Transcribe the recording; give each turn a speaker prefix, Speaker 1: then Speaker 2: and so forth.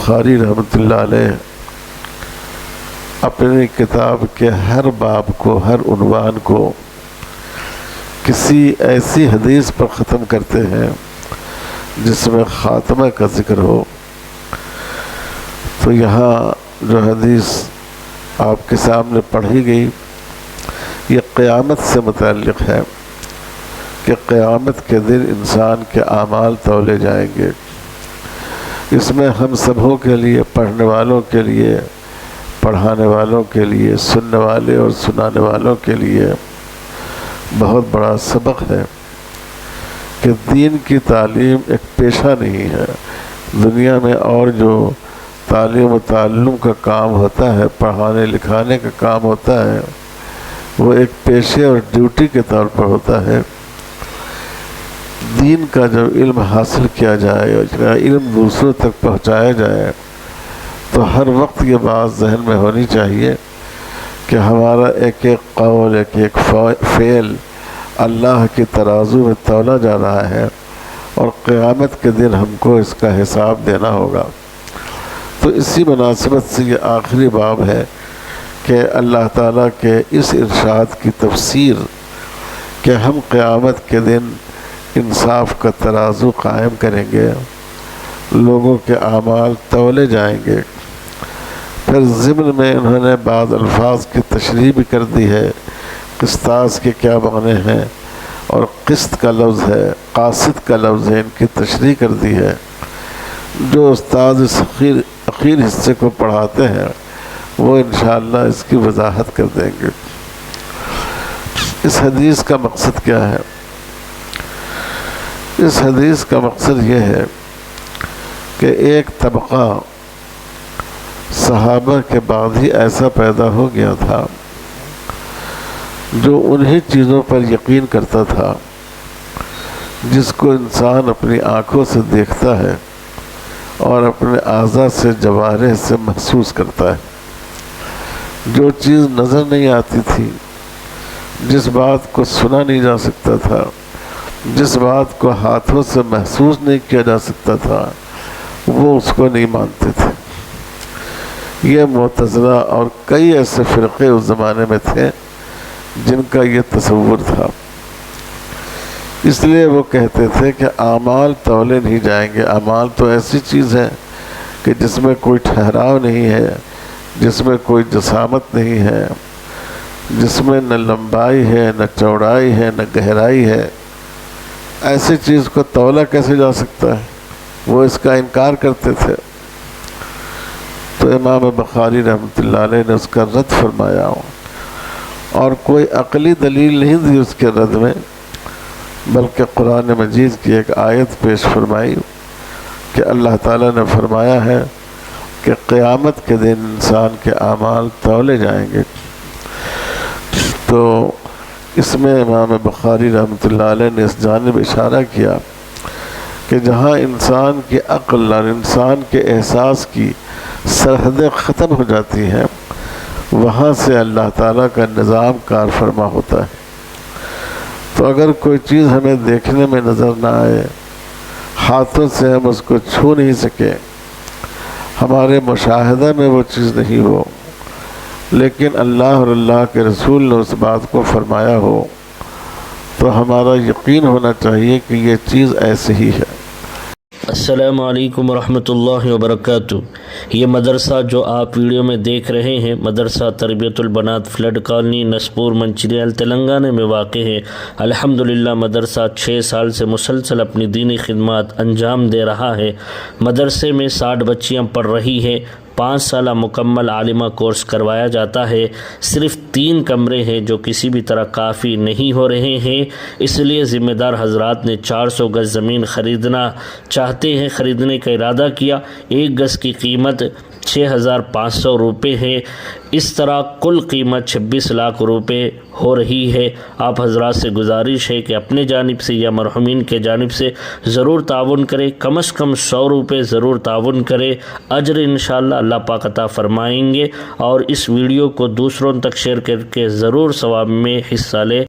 Speaker 1: بخاری رحمۃ اللہ علیہ اپنی کتاب کے ہر باب کو، ہر عنوان کو کسی ایسی حدیث پر ختم کرتے ہیں جس میں خاتمہ کا ذکر ہو۔ تو یہاں جو حدیث آپ کے سامنے پڑھی گئی یہ قیامت سے متعلق ہے کہ قیامت کے دن انسان کے اعمال تولے جائیں گے۔ اس میں ہم سبوں کے لیے، پڑھنے والوں کے لیے، پڑھانے والوں کے لیے، سننے والے اور سنانے والوں کے لیے بہت بڑا سبق ہے کہ دین کی تعلیم ایک پیشہ نہیں ہے۔ دنیا میں اور جو تعلیم و تعلم کا کام ہوتا ہے، پڑھانے لکھانے کا کام ہوتا ہے، وہ ایک پیشے اور ڈیوٹی کے طور پر ہوتا ہے۔ دین کا جب علم حاصل کیا جائے اور علم دوسروں تک پہنچایا جائے تو ہر وقت یہ بات ذہن میں ہونی چاہیے کہ ہمارا ایک ایک قول، ایک ایک فعل اللہ کی ترازو میں تولا جا رہا ہے اور قیامت کے دن ہم کو اس کا حساب دینا ہوگا۔ تو اسی مناسبت سے یہ آخری باب ہے کہ اللہ تعالیٰ کے اس ارشاد کی تفسیر کہ ہم قیامت کے دن انصاف کا ترازو قائم کریں گے، لوگوں کے اعمال تولے جائیں گے۔ پھر ضمن میں انہوں نے بعض الفاظ کی تشریح بھی کر دی ہے۔ قسطاس کے کیا معنی ہیں اور قسط کا لفظ ہے، قاسط کا لفظ ہے، ان کی تشریح کر دی ہے۔ جو استاد اس اخیر حصے کو پڑھاتے ہیں وہ انشاءاللہ اس کی وضاحت کر دیں گے۔ اس حدیث کا مقصد کیا ہے؟ اس حدیث کا مقصد یہ ہے کہ ایک طبقہ صحابہ کے بعد ہی ایسا پیدا ہو گیا تھا جو انہی چیزوں پر یقین کرتا تھا جس کو انسان اپنی آنکھوں سے دیکھتا ہے اور اپنے اعضاء سے، جوارح سے محسوس کرتا ہے۔ جو چیز نظر نہیں آتی تھی، جس بات کو سنا نہیں جا سکتا تھا، جس بات کو ہاتھوں سے محسوس نہیں کیا جا سکتا تھا، وہ اس کو نہیں مانتے تھے۔ یہ معتزلہ اور کئی ایسے فرقے اس زمانے میں تھے جن کا یہ تصور تھا۔ اس لیے وہ کہتے تھے کہ اعمال تولے نہیں جائیں گے۔ اعمال تو ایسی چیز ہے کہ جس میں کوئی ٹھہراؤ نہیں ہے، جس میں کوئی جسامت نہیں ہے، جس میں نہ لمبائی ہے، نہ چوڑائی ہے، نہ گہرائی ہے۔ ایسی چیز کو تولا کیسے جا سکتا ہے؟ وہ اس کا انکار کرتے تھے۔ تو امام بخاری رحمۃ اللہ علیہ نے اس کا رد فرمایا اور کوئی عقلی دلیل نہیں دی اس کے رد میں، بلکہ قرآن مجید کی ایک آیت پیش فرمائی کہ اللہ تعالیٰ نے فرمایا ہے کہ قیامت کے دن انسان کے اعمال تولے جائیں گے۔ تو اس میں امام بخاری رحمۃ اللہ علیہ نے اس جانب اشارہ کیا کہ جہاں انسان کی عقل اور انسان کے احساس کی سرحدیں ختم ہو جاتی ہیں، وہاں سے اللہ تعالیٰ کا نظام کار فرما ہوتا ہے۔ تو اگر کوئی چیز ہمیں دیکھنے میں نظر نہ آئے، ہاتھوں سے ہم اس کو چھو نہیں سکیں، ہمارے مشاہدہ میں وہ چیز نہیں ہو، لیکن اللہ اور اللہ کے رسول نے اس بات کو فرمایا ہو، تو ہمارا یقین ہونا چاہیے کہ یہ چیز ایسے ہی ہے۔
Speaker 2: السلام علیکم ورحمۃ اللہ وبرکاتہ۔ یہ مدرسہ جو آپ ویڈیو میں دیکھ رہے ہیں، مدرسہ تربیت البنات فلڈ کالونی، نسپور، منچریال، تلنگانہ میں واقع ہے۔ الحمدللہ مدرسہ 6 سال سے مسلسل اپنی دینی خدمات انجام دے رہا ہے۔ مدرسے میں 60 بچیاں پڑھ رہی ہیں۔ 5 سالہ مکمل عالمہ کورس کروایا جاتا ہے۔ صرف 3 کمرے ہیں جو کسی بھی طرح کافی نہیں ہو رہے ہیں، اس لیے ذمہ دار حضرات نے 400 گز زمین خریدنا چاہتے ہیں، خریدنے کا ارادہ کیا۔ 1 گز کی قیمت 6,500 روپے ہے۔ اس طرح کل قیمت 26 لاکھ روپے ہو رہی ہے۔ آپ حضرات سے گزارش ہے کہ اپنے جانب سے یا مرحومین کے جانب سے ضرور تعاون کریں، کم از کم 100 روپے ضرور تعاون کریں، اجر انشاءاللہ اللہ پاک عطا فرمائیں گے۔ اور اس ویڈیو کو دوسروں تک شیئر کر کے ضرور ثواب میں حصہ لیں۔